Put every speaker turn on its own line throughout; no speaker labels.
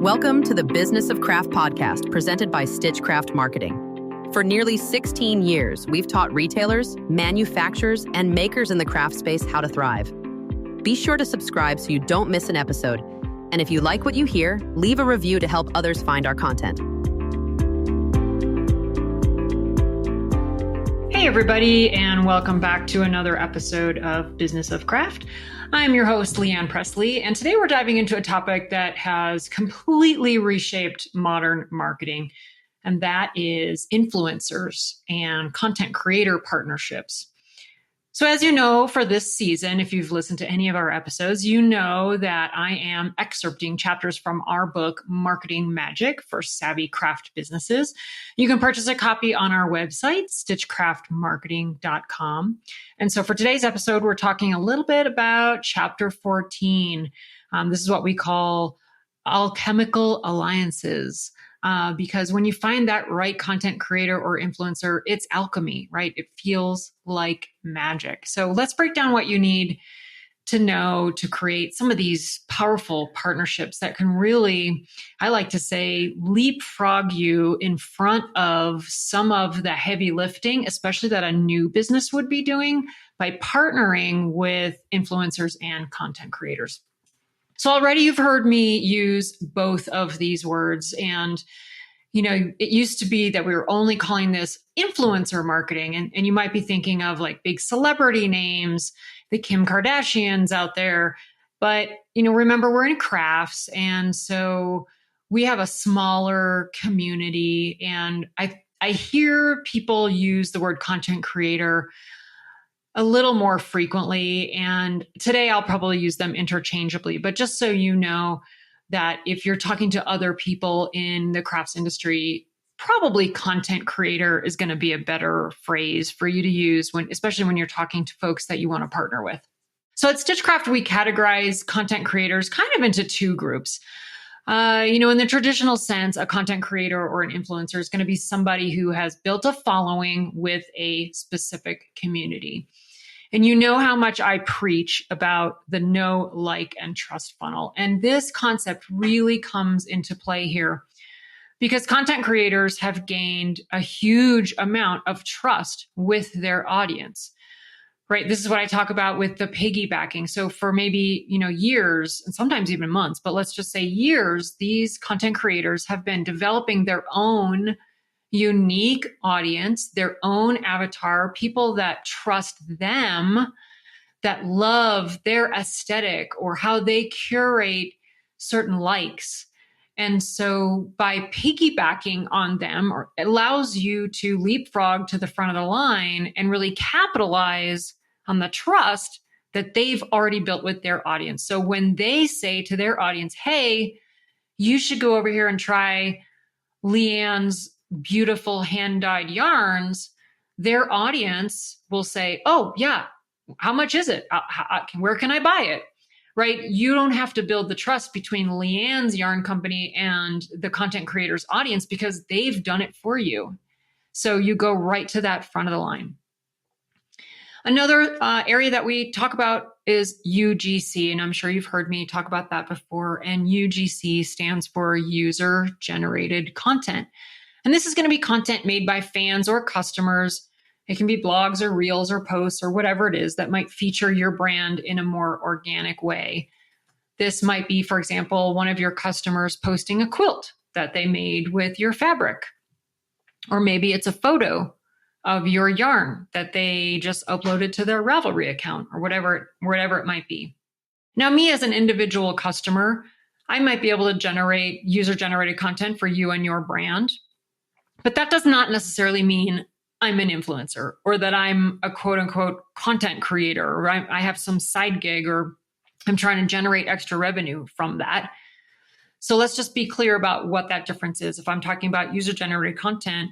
Welcome to the Business of Craft podcast presented by Stitchcraft Marketing. For nearly 16 years, we've taught retailers, manufacturers, and makers in the craft space how to thrive. Be sure to subscribe so you don't miss an episode. And if you like what you hear, leave a review to help others find our content.
Hey everybody, and welcome back to another episode of Business of Craft. I'm your host, Leanne Pressly, and today we're diving into a topic that has completely reshaped modern marketing, and that is influencers and content creator partnerships. So as you know, for this season, if you've listened to any of our episodes, you know that I am excerpting chapters from our book, Marketing Magic for Savvy Craft Businesses. You can purchase a copy on our website, stitchcraftmarketing.com. And so for today's episode, we're talking a little bit about chapter 14. This is what we call Alchemical Alliances. Because when you find that right content creator or influencer, it's alchemy, right? It feels like magic. So let's break down what you need to know to create some of these powerful partnerships that can really, I like to say, leapfrog you in front of some of the heavy lifting, especially that a new business would be doing by partnering with influencers and content creators. So already you've heard me use both of these words. And, you know, it used to be that we were only calling this influencer marketing. And you might be thinking of like big celebrity names, the Kim Kardashians out there. But, you know, remember, we're in crafts. And so we have a smaller community. And I hear people use the word content creator a little more frequently. And today I'll probably use them interchangeably, but just so you know that if you're talking to other people in the crafts industry, probably content creator is going to be a better phrase for you to use especially when you're talking to folks that you want to partner with. So at Stitchcraft, we categorize content creators kind of into two groups. In the traditional sense, a content creator or an influencer is going to be somebody who has built a following with a specific community. And you know how much I preach about the know, like, and trust funnel. And this concept really comes into play here because content creators have gained a huge amount of trust with their audience, right? This is what I talk about with the piggybacking. So for maybe, years and sometimes even months, but let's just say years, these content creators have been developing their own unique audience, their own avatar, people that trust them, that love their aesthetic or how they curate certain likes. And so by piggybacking on them, it allows you to leapfrog to the front of the line and really capitalize on the trust that they've already built with their audience. So when they say to their audience, hey, you should go over here and try Leanne's beautiful hand-dyed yarns, their audience will say, oh yeah, how much is it? Where can I buy it? Right? You don't have to build the trust between Leanne's yarn company and the content creator's audience because they've done it for you. So you go right to that front of the line. Another area that we talk about is UGC, and I'm sure you've heard me talk about that before. And UGC stands for user-generated content. And this is going to be content made by fans or customers. It can be blogs or reels or posts or whatever it is that might feature your brand in a more organic way. This might be, for example, one of your customers posting a quilt that they made with your fabric. Or maybe it's a photo of your yarn that they just uploaded to their Ravelry account or whatever it might be. Now, me as an individual customer, I might be able to generate user-generated content for you and your brand. But that does not necessarily mean I'm an influencer or that I'm a quote unquote content creator or I have some side gig or I'm trying to generate extra revenue from that. So let's just be clear about what that difference is. If I'm talking about user generated content,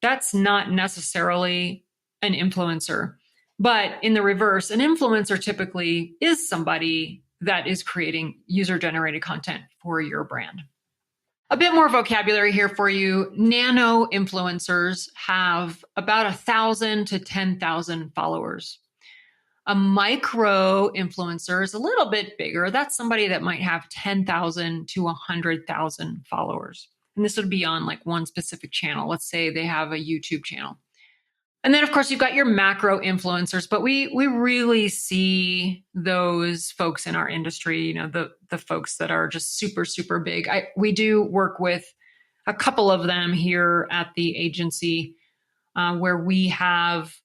that's not necessarily an influencer. But in the reverse, an influencer typically is somebody that is creating user generated content for your brand. A bit more vocabulary here for you. Nano influencers have about 1,000 to 10,000 followers. A micro influencer is a little bit bigger. That's somebody that might have 10,000 to 100,000 followers. And this would be on like one specific channel. Let's say they have a YouTube channel. And then, of course, you've got your macro influencers, but we really see those folks in our industry, the folks that are just super, super big. We do work with a couple of them here at the agency where we have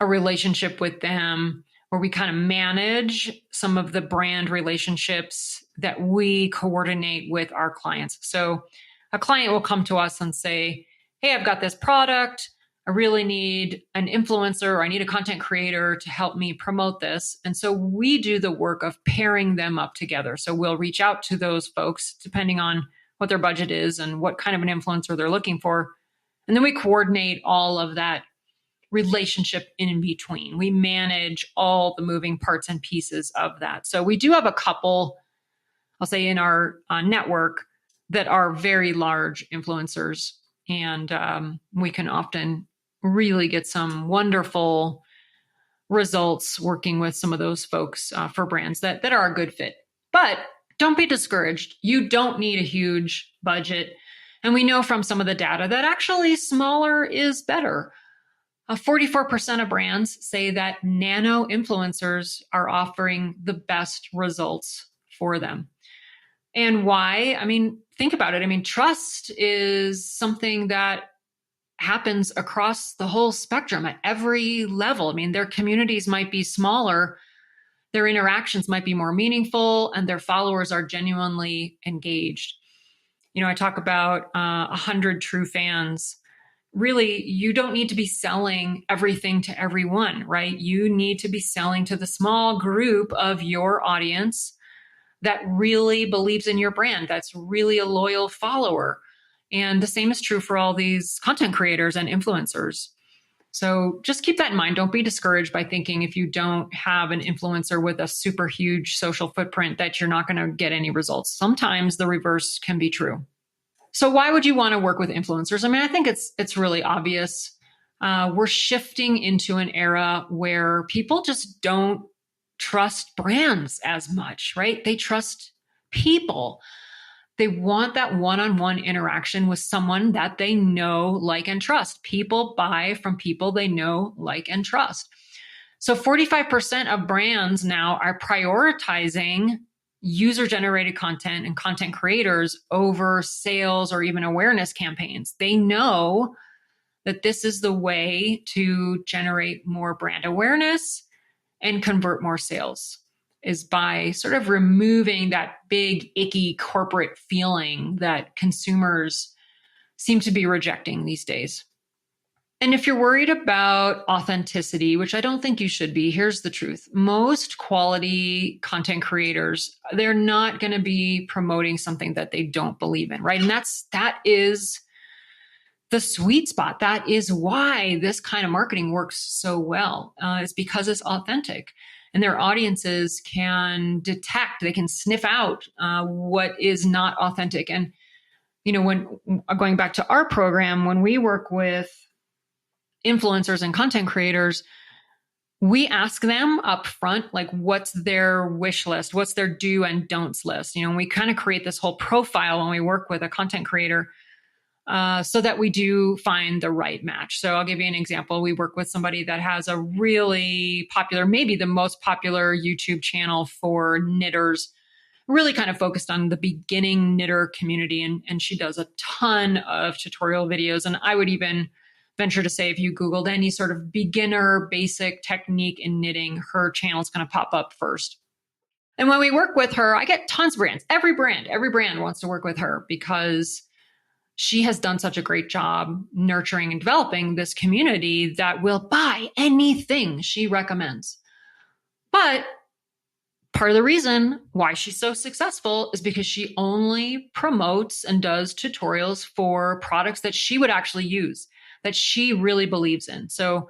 a relationship with them, where we kind of manage some of the brand relationships that we coordinate with our clients. So a client will come to us and say, hey, I've got this product. I really need an influencer, or I need a content creator to help me promote this. And so we do the work of pairing them up together. So we'll reach out to those folks depending on what their budget is and what kind of an influencer they're looking for. And then we coordinate all of that relationship in between. We manage all the moving parts and pieces of that. So we do have a couple, I'll say, in our network that are very large influencers. And we can often really get some wonderful results working with some of those folks for brands that are a good fit. But don't be discouraged. You don't need a huge budget. And we know from some of the data that actually smaller is better. 44% of brands say that nano influencers are offering the best results for them. And why? I mean, think about it. I mean, trust is something that happens across the whole spectrum at every level. I mean, their communities might be smaller, their interactions might be more meaningful, and their followers are genuinely engaged. I talk about 100 true fans. Really, you don't need to be selling everything to everyone, right? You need to be selling to the small group of your audience that really believes in your brand, that's really a loyal follower. And the same is true for all these content creators and influencers. So just keep that in mind. Don't be discouraged by thinking if you don't have an influencer with a super huge social footprint that you're not going to get any results. Sometimes the reverse can be true. So why would you want to work with influencers? I mean, I think it's really obvious. We're shifting into an era where people just don't trust brands as much, right? They trust people. They want that one-on-one interaction with someone that they know, like, and trust. People buy from people they know, like, and trust. So 45% of brands now are prioritizing user-generated content and content creators over sales or even awareness campaigns. They know that this is the way to generate more brand awareness and convert more sales, is by sort of removing that big, icky corporate feeling that consumers seem to be rejecting these days. And if you're worried about authenticity, which I don't think you should be, here's the truth. Most quality content creators, they're not going to be promoting something that they don't believe in, right? And that is the sweet spot. That is why this kind of marketing works so well. It's because it's authentic. And their audiences can detect, they can sniff out what is not authentic. And, when going back to our program, when we work with influencers and content creators, we ask them up front, like, what's their wish list? What's their do and don'ts list? And we kind of create this whole profile when we work with a content creator so that we do find the right match. So I'll give you an example. We work with somebody that has a really popular, maybe the most popular YouTube channel for knitters, really kind of focused on the beginning knitter community. And she does a ton of tutorial videos. And I would even venture to say, if you Googled any sort of beginner basic technique in knitting, her channel is going to pop up first. And when we work with her, I get tons of brands. Every brand wants to work with her because she has done such a great job nurturing and developing this community that will buy anything she recommends. But part of the reason why she's so successful is because she only promotes and does tutorials for products that she would actually use, that she really believes in. So,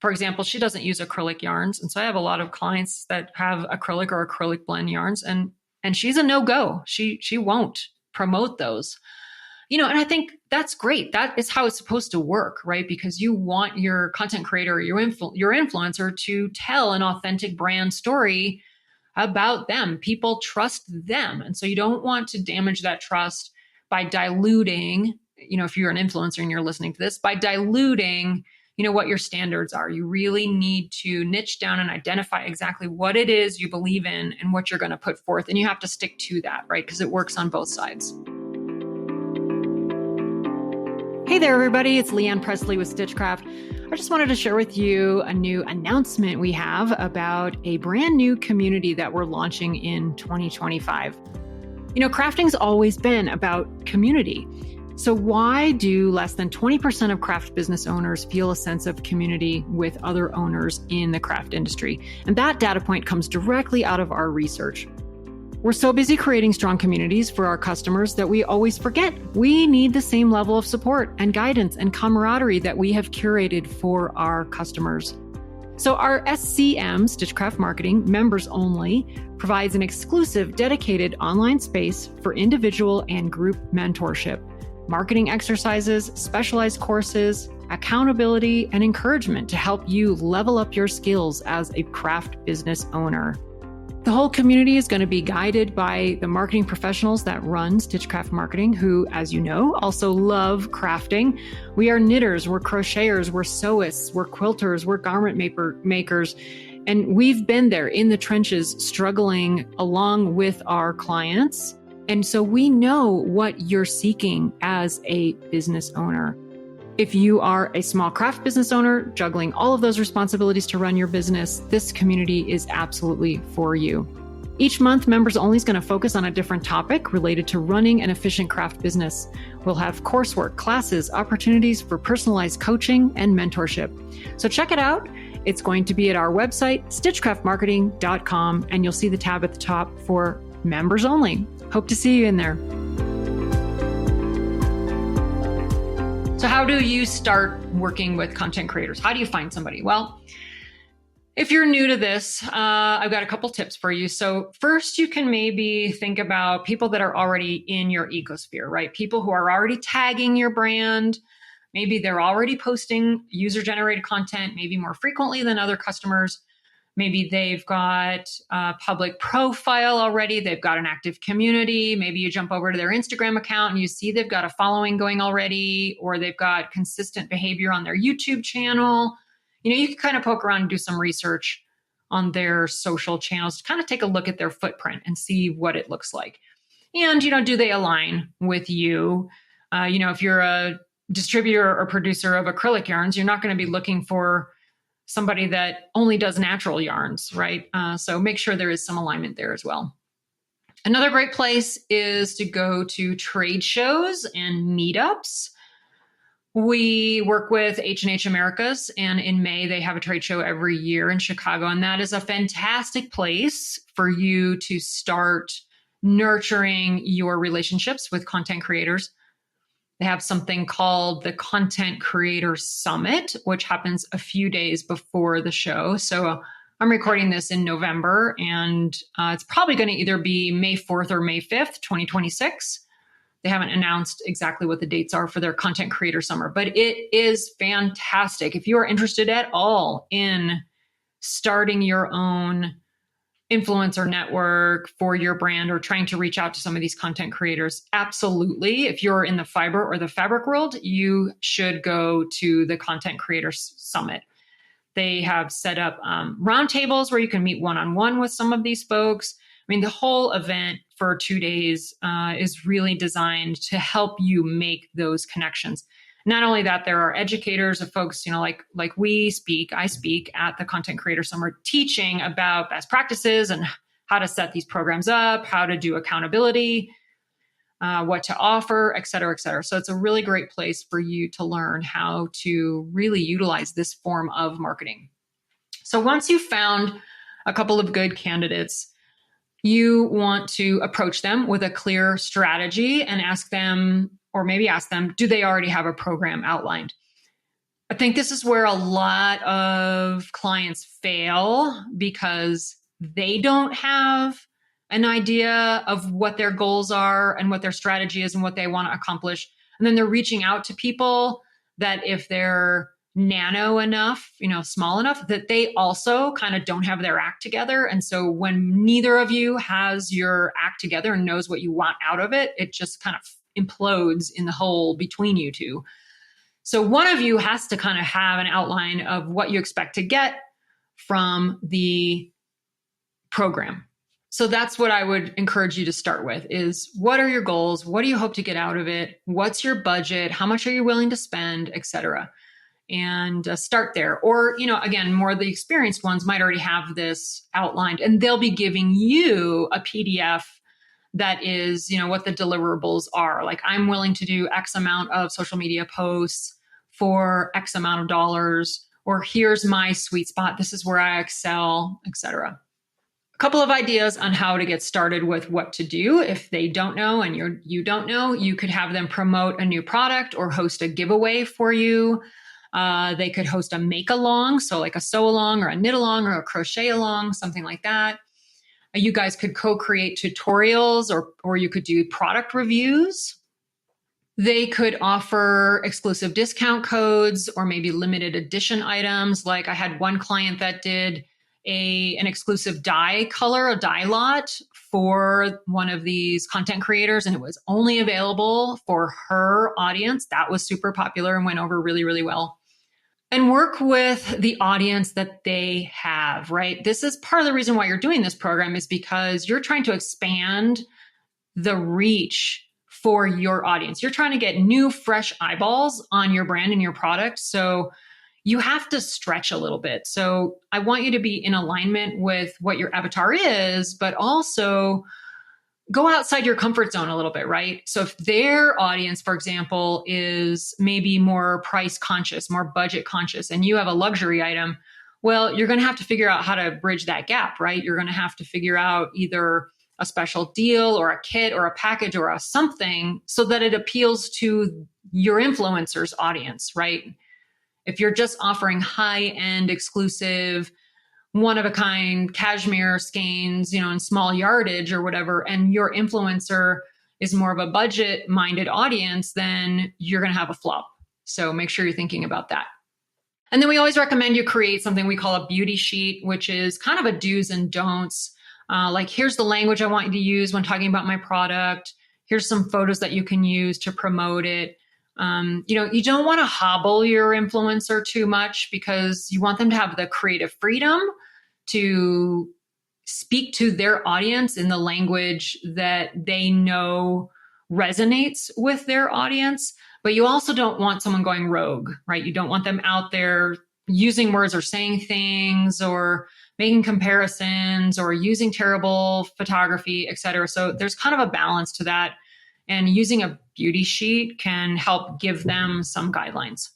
for example, she doesn't use acrylic yarns. And so I have a lot of clients that have acrylic or acrylic blend yarns, and she's a no-go. She won't promote those. And I think that's great. That is how it's supposed to work, right? Because you want your content creator or your influencer to tell an authentic brand story about them. People trust them. And so you don't want to damage that trust by diluting, if you're an influencer and you're listening to this, by diluting, what your standards are. You really need to niche down and identify exactly what it is you believe in and what you're going to put forth. And you have to stick to that, right? Because it works on both sides. Hey there, everybody. It's Leanne Pressly with Stitchcraft. I just wanted to share with you a new announcement we have about a brand new community that we're launching in 2025. Crafting's always been about community. So why do less than 20% of craft business owners feel a sense of community with other owners in the craft industry? And that data point comes directly out of our research. We're so busy creating strong communities for our customers that we always forget we need the same level of support and guidance and camaraderie that we have curated for our customers. So our SCM, Stitchcraft Marketing, members only, provides an exclusive dedicated online space for individual and group mentorship, marketing exercises, specialized courses, accountability, and encouragement to help you level up your skills as a craft business owner. The whole community is going to be guided by the marketing professionals that run Stitchcraft Marketing, who, as you know, also love crafting. We are knitters, we're crocheters, we're sewists, we're quilters, we're garment makers. And we've been there in the trenches struggling along with our clients. And so we know what you're seeking as a business owner. If you are a small craft business owner juggling all of those responsibilities to run your business, this community is absolutely for you. Each month, Members Only is going to focus on a different topic related to running an efficient craft business. We'll have coursework, classes, opportunities for personalized coaching and mentorship. So check it out. It's going to be at our website, stitchcraftmarketing.com, and you'll see the tab at the top for Members Only. Hope to see you in there. So how do you start working with content creators? How do you find somebody? Well, if you're new to this, I've got a couple tips for you. So first, you can maybe think about people that are already in your ecosphere, right? People who are already tagging your brand. Maybe they're already posting user-generated content, maybe more frequently than other customers. Maybe they've got a public profile already. They've got an active community. Maybe you jump over to their Instagram account and you see they've got a following going already, or they've got consistent behavior on their YouTube channel. You can kind of poke around and do some research on their social channels to kind of take a look at their footprint and see what it looks like. And, do they align with you? If you're a distributor or producer of acrylic yarns, you're not going to be looking for somebody that only does natural yarns, right? So make sure there is some alignment there as well. Another great place is to go to trade shows and meetups. We work with H&H Americas, and in May, they have a trade show every year in Chicago. And that is a fantastic place for you to start nurturing your relationships with content creators. They have something called the Content Creator Summit, which happens a few days before the show. So I'm recording this in November, and it's probably going to either be May 4th or May 5th, 2026. They haven't announced exactly what the dates are for their Content Creator Summer, but it is fantastic. If you are interested at all in starting your own influencer network for your brand or trying to reach out to some of these content creators, absolutely. If you're in the fiber or the fabric world, you should go to the Content Creators Summit. They have set up roundtables where you can meet one-on-one with some of these folks. I mean, the whole event for 2 days is really designed to help you make those connections. Not only that, there are educators of folks, like I speak at the Content Creator Summer, teaching about best practices and how to set these programs up, how to do accountability, what to offer, et cetera, et cetera. So it's a really great place for you to learn how to really utilize this form of marketing. So once you've found a couple of good candidates, you want to approach them with a clear strategy and ask them, do they already have a program outlined? I think this is where a lot of clients fail because they don't have an idea of what their goals are and what their strategy is and what they want to accomplish. And then they're reaching out to people that if they're nano enough, small enough, that they also kind of don't have their act together. And so when neither of you has your act together and knows what you want out of it, it just kind of implodes in the hole between you two. So one of you has to kind of have an outline of what you expect to get from the program. So that's what I would encourage you to start with is what are your goals? What do you hope to get out of it? What's your budget? How much are you willing to spend, et cetera? And start there. Or, again, more of the experienced ones might already have this outlined and they'll be giving you a PDF that is, what the deliverables are. Like I'm willing to do X amount of social media posts for X amount of dollars, or here's my sweet spot. This is where I excel, et cetera. A couple of ideas on how to get started with what to do. If they don't know and you don't know, you could have them promote a new product or host a giveaway for you. They could host a make along, so like a sew along or a knit along or a crochet along, something like that. You guys could co-create tutorials or you could do product reviews. They could offer exclusive discount codes or maybe limited edition items. Like I had one client that did an exclusive dye color, a dye lot for one of these content creators, and it was only available for her audience. That was super popular and went over really, really well. And work with the audience that they have, right? This is part of the reason why you're doing this program is because you're trying to expand the reach for your audience. You're trying to get new, fresh eyeballs on your brand and your product. So you have to stretch a little bit. So I want you to be in alignment with what your avatar is, but also go outside your comfort zone a little bit, right? So if their audience, for example, is maybe more price conscious, more budget conscious, and you have a luxury item, well, you're going to have to figure out how to bridge that gap, right? You're going to have to figure out either a special deal or a kit or a package or a something so that it appeals to your influencer's audience, right? If you're just offering high-end exclusive one-of-a-kind cashmere skeins, in small yardage or whatever, and your influencer is more of a budget-minded audience, then you're going to have a flop. So make sure you're thinking about that. And then we always recommend you create something we call a beauty sheet, which is kind of a do's and don'ts. Like, here's the language I want you to use when talking about my product. Here's some photos that you can use to promote it. You don't want to hobble your influencer too much because you want them to have the creative freedom to speak to their audience in the language that they know resonates with their audience. But you also don't want someone going rogue, right? You don't want them out there using words or saying things or making comparisons or using terrible photography, et cetera. So there's kind of a balance to that. And using a beauty sheet can help give them some guidelines.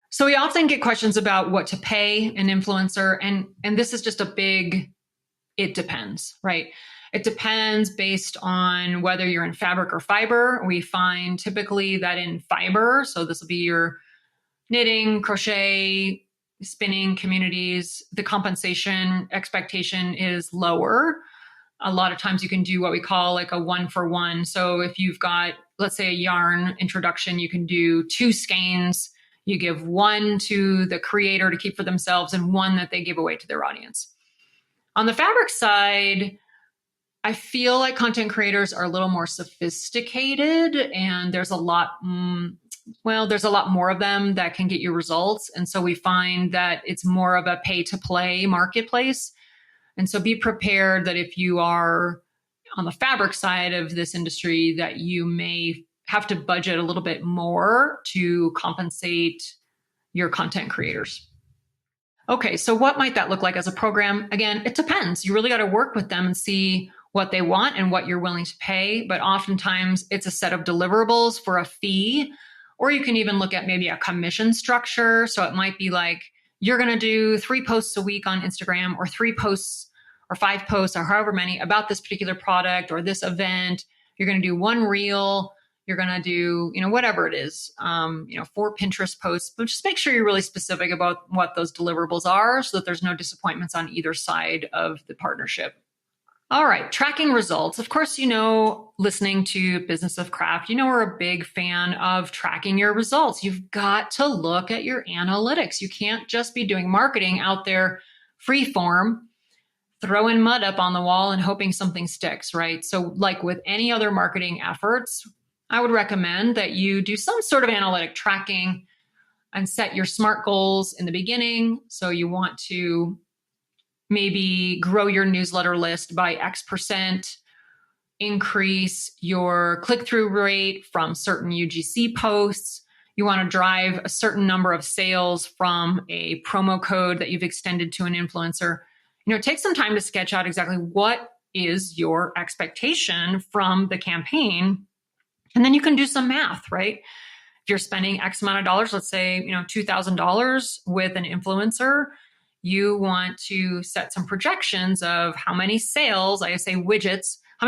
So we often get questions about what to pay an influencer. And this is just a big, it depends, right? It depends based on whether you're in fabric or fiber. We find typically that in fiber, so this will be your knitting, crochet, spinning communities, the compensation expectation is lower. A lot of times you can do what we call like a 1-for-1. So if you've got, let's say, a yarn introduction, you can do 2 skeins. You give one to the creator to keep for themselves and one that they give away to their audience. On the fabric side, I feel like content creators are a little more sophisticated and there's a lot more of them that can get you results. And so we find that it's more of a pay-to-play marketplace. And so be prepared that if you are on the fabric side of this industry, that you may have to budget a little bit more to compensate your content creators. Okay, so what might that look like as a program? Again, it depends. You really got to work with them and see what they want and what you're willing to pay. But oftentimes it's a set of deliverables for a fee, or you can even look at maybe a commission structure. So it might be like, you're going to do 3 posts a week on Instagram or 3 posts or 5 posts or however many about this particular product or this event. You're going to do 1 reel. You're going to do, whatever it is, 4 Pinterest posts, but just make sure you're really specific about what those deliverables are so that there's no disappointments on either side of the partnership. All right, tracking results. Of course, listening to Business of Craft, we're a big fan of tracking your results. You've got to look at your analytics. You can't just be doing marketing out there free form, throwing mud up on the wall and hoping something sticks, right? So, like with any other marketing efforts, I would recommend that you do some sort of analytic tracking and set your SMART goals in the beginning. So, you want to maybe grow your newsletter list by X%, increase your click-through rate from certain UGC posts. You want to drive a certain number of sales from a promo code that you've extended to an influencer. Take some time to sketch out exactly what is your expectation from the campaign. And then you can do some math, right? If you're spending X amount of dollars, let's say, $2,000 with an influencer, you want to set some projections of how many sales, I say widgets, how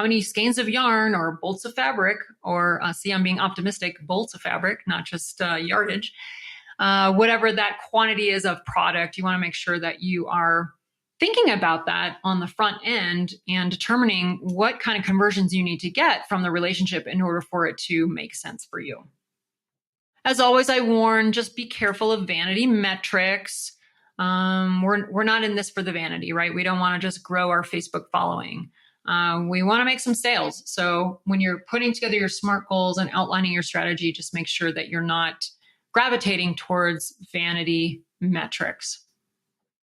many skeins of yarn or bolts of fabric, or see, I'm being optimistic, bolts of fabric, not just yardage. Whatever that quantity is of product, you want to make sure that you are thinking about that on the front end and determining what kind of conversions you need to get from the relationship in order for it to make sense for you. As always, I warn, just be careful of vanity metrics. We're not in this for the vanity, right? We don't want to just grow our Facebook following. We want to make some sales. So when you're putting together your SMART goals and outlining your strategy, just make sure that you're not gravitating towards vanity metrics.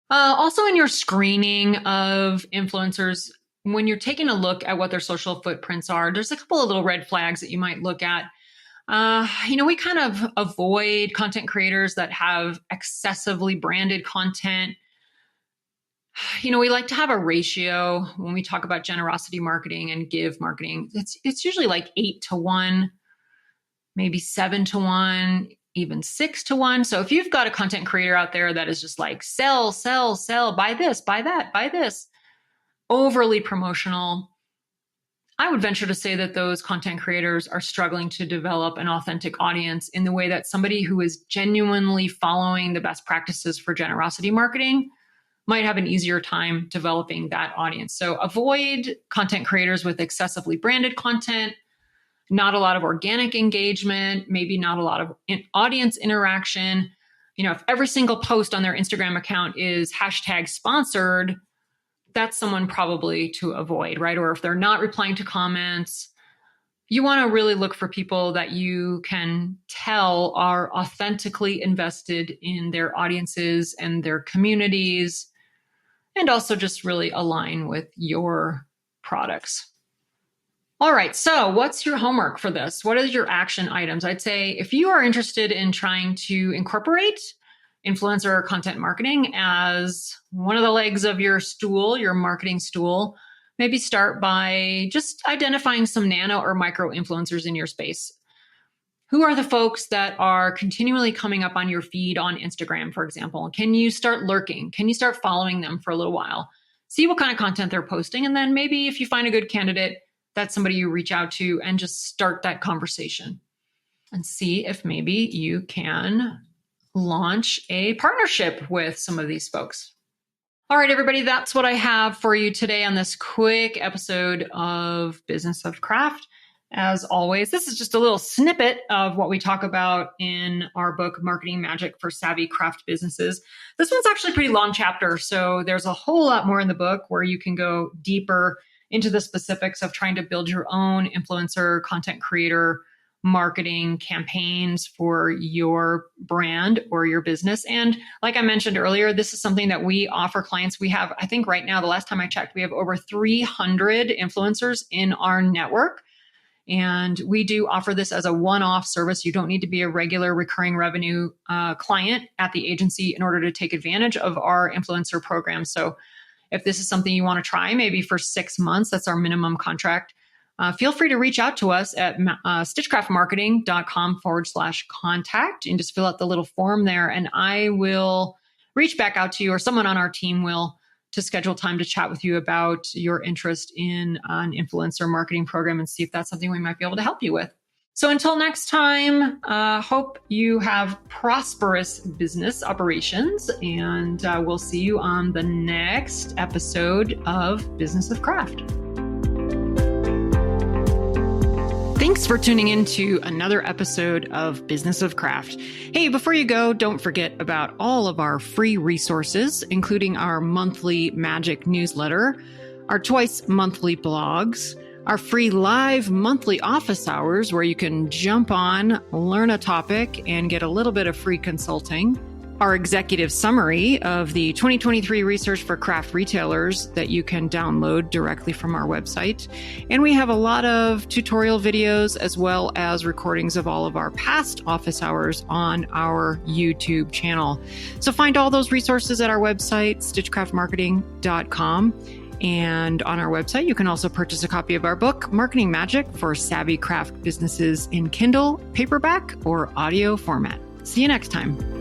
Also, in your screening of influencers, when you're taking a look at what their social footprints are, there's a couple of little red flags that you might look at. We kind of avoid content creators that have excessively branded content. We like to have a ratio when we talk about generosity marketing and give marketing. It's usually like 8-1, maybe 7-1, even 6-1. So if you've got a content creator out there that is just like sell, buy this, buy that, buy this, overly promotional, I would venture to say that those content creators are struggling to develop an authentic audience in the way that somebody who is genuinely following the best practices for generosity marketing might have an easier time developing that audience. So avoid content creators with excessively branded content, not a lot of organic engagement, maybe not a lot of audience interaction. If every single post on their Instagram account is #sponsored, that's someone probably to avoid, right? Or if they're not replying to comments, you want to really look for people that you can tell are authentically invested in their audiences and their communities, and also just really align with your products. All right, so what's your homework for this? What are your action items? I'd say if you are interested in trying to incorporate influencer content marketing as one of the legs of your stool, your marketing stool, maybe start by just identifying some nano or micro influencers in your space. Who are the folks that are continually coming up on your feed on Instagram, for example? Can you start lurking? Can you start following them for a little while? See what kind of content they're posting. And then maybe if you find a good candidate, that's somebody you reach out to and just start that conversation and see if maybe you can launch a partnership with some of these folks. All right, everybody, that's what I have for you today on this quick episode of Business of Craft. As always, this is just a little snippet of what we talk about in our book, Marketing Magic for Savvy Craft Businesses. This one's actually a pretty long chapter, so there's a whole lot more in the book where you can go deeper into the specifics of trying to build your own influencer, content creator, marketing campaigns for your brand or your business. And like I mentioned earlier, this is something that we offer clients. We have, I think right now, the last time I checked, we have over 300 influencers in our network. And we do offer this as a one-off service. You don't need to be a regular recurring revenue client at the agency in order to take advantage of our influencer program. So if this is something you want to try, maybe for 6 months, that's our minimum contract. Feel free to reach out to us at stitchcraftmarketing.com/contact and just fill out the little form there. And I will reach back out to you, or someone on our team will, to schedule time to chat with you about your interest in an influencer marketing program and see if that's something we might be able to help you with. So until next time, hope you have prosperous business operations, and we'll see you on the next episode of Business of Craft. Thanks for tuning in to another episode of Business of Craft. Hey, before you go, don't forget about all of our free resources, including our monthly magic newsletter, our twice monthly blogs, our free live monthly office hours where you can jump on, learn a topic, and get a little bit of free consulting, our executive summary of the 2023 research for craft retailers that you can download directly from our website. And we have a lot of tutorial videos as well as recordings of all of our past office hours on our YouTube channel. So find all those resources at our website, stitchcraftmarketing.com. And on our website, you can also purchase a copy of our book, Marketing Magic for Savvy Craft Businesses in Kindle, paperback, or audio format. See you next time.